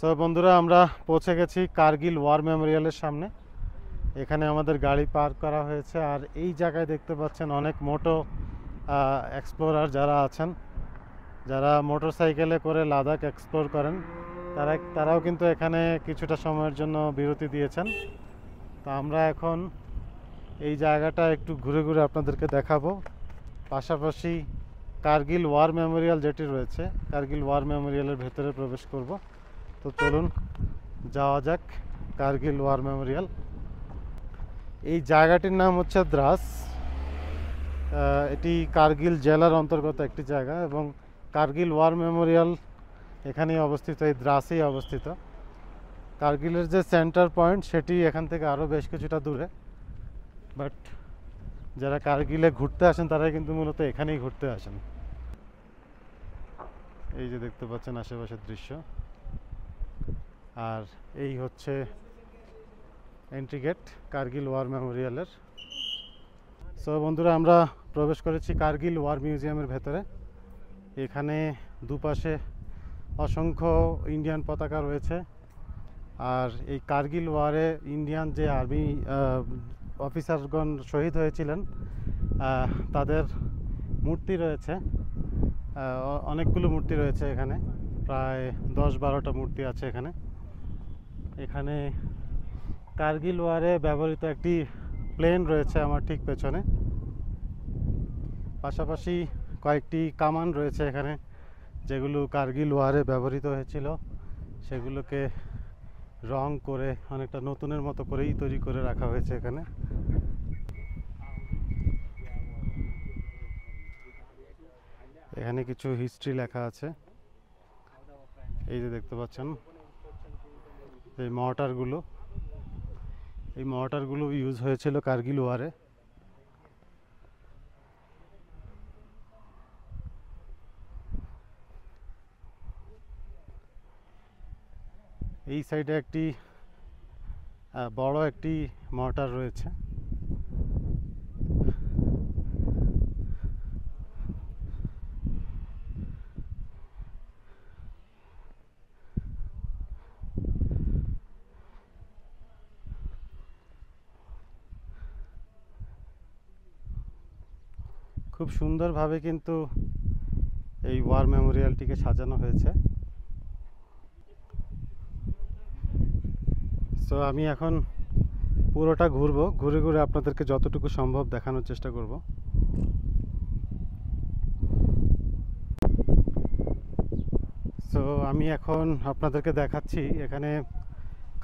So বন্ধুরা, আমরা পৌঁছে গেছি কার্গিল ওয়ার মেমোরিয়ালের সামনে। এখানে আমাদের গাড়ি পার্ক করা হয়েছে, আর এই জায়গায় দেখতে পাচ্ছেন অনেক মোটো এক্সপ্লোরার যারা আছেন, যারা মোটর সাইকেলে করে লাদাখ এক্সপ্লোর করেন, তারাও কিন্তু এখানে কিছুটা সময়ের জন্য বিরতি দিয়েছেন। তো আমরা এখন এই জায়গাটা একটু ঘুরে ঘুরে আপনাদেরকে দেখাবো। পাশাপাশি কার্গিল ওয়ার মেমোরিয়াল যেটি রয়েছে, কার্গিল ওয়ার মেমোরিয়ালের ভেতরে প্রবেশ করব। তো চলুন যাওয়া যাক কার্গিল ওয়ার মেমোরিয়াল। এই জায়গাটির নাম হচ্ছে দ্রাস। এটি কার্গিল জেলার অন্তর্গত একটি জায়গা, এবং কার্গিল ওয়ার মেমোরিয়াল এখানেই অবস্থিত, এই দ্রাসেই অবস্থিত। কার্গিলের যে সেন্টার পয়েন্ট সেটি এখান থেকে আরও বেশ কিছুটা দূরে, বাট যারা কার্গিলে ঘুরতে আসেন তারাই কিন্তু মূলত এখানেই ঘুরতে আসেন। এই যে দেখতে পাচ্ছেন আশেপাশের দৃশ্য, আর এই হচ্ছে এন্ট্রি গেট কার্গিল ওয়ার মেমোরিয়ালের। সো বন্ধুরা, আমরা প্রবেশ করেছি কার্গিল ওয়ার মিউজিয়ামের ভেতরে। এখানে দুপাশে অসংখ্য ইন্ডিয়ান পতাকা রয়েছে, আর এই কার্গিল ওয়ারে ইন্ডিয়ান যে আর্মি অফিসারগণ শহীদ হয়েছিলেন তাদের মূর্তি রয়েছে। অনেকগুলো মূর্তি রয়েছে এখানে, প্রায় 10-12টা মূর্তি আছে এখানে। এখানে কার্গিল ওয়ারে ব্যবহৃত একটি প্লেন রয়েছে আমার ঠিক পেছনে। পাশাপাশি কয়েকটি কামান রয়েছে এখানে, যেগুলো কার্গিল ওয়ারে ব্যবহৃত হয়েছিল। সেগুলোকে রং করে অনেকটা নতুনের মতো করেই তৈরি করে রাখা হয়েছে এখানে। এখানে কিছু হিস্ট্রি লেখা আছে, এই যে দেখতে পাচ্ছেন এই মর্টারগুলো ইউজ হয়েছিল কার্গিল ওয়ারে। এই সাইডে একটি বড় একটি মর্টার রয়েছে। খুব সুন্দরভাবে কিন্তু এই ওয়ার মেমোরিয়ালটিকে সাজানো হয়েছে। সো আমি এখন পুরোটা ঘুরবো, ঘুরে ঘুরে আপনাদেরকে যতটুকু সম্ভব দেখানোর চেষ্টা করব। সো আমি এখন আপনাদেরকে দেখাচ্ছি এখানে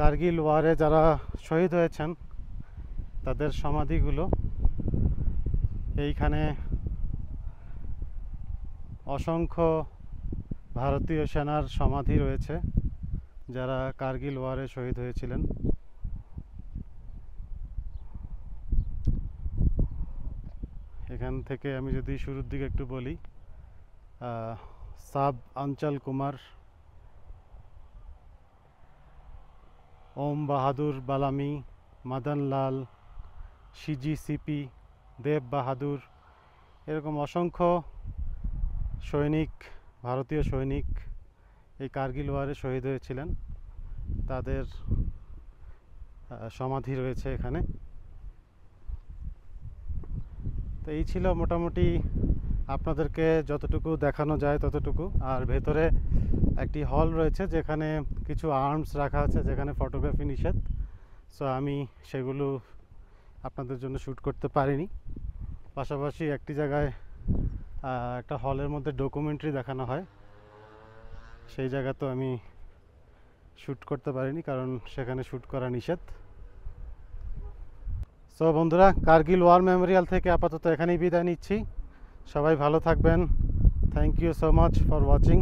কার্গিল ওয়ারে যারা শহীদ হয়েছেন তাদের সমাধিগুলো। এইখানে অসংখ্য ভারতীয় সেনার সমাধি রয়েছে যারা কার্গিল ওয়ারে শহীদ হয়েছিলেন। এখান থেকে আমি যদি শুরুর দিকে একটু বলি, সাব অঞ্চল কুমার, ওম বাহাদুর বালামি, মদন লাল, সিজি সিপি, দেব বাহাদুর, এরকম অসংখ্য সৈনিক, ভারতীয় সৈনিক এই কার্গিল ওয়ারে শহীদ হয়েছিলেন। তাদের সমাধি রয়েছে এখানে। তো এই ছিল মোটামুটি আপনাদেরকে যতটুকু দেখানো যায় ততটুকু। আর ভেতরে একটি হল রয়েছে যেখানে কিছু আর্মস রাখা আছে, যেখানে ফটোগ্রাফি নিষেধ। সো আমি সেগুলো আপনাদের জন্য শ্যুট করতে পারিনি। পাশাপাশি একটি জায়গায় একটা হলের মধ্যে ডকুমেন্টারি দেখানো হয়, সেই জায়গাতেও আমি শ্যুট করতে পারিনি, কারণ সেখানে শ্যুট করা নিষেধ। সো বন্ধুরা, কার্গিল ওয়ার মেমোরিয়াল থেকে আপাতত এখানেই বিদায় নিচ্ছি। সবাই ভালো থাকবেন। Thank you so much for watching.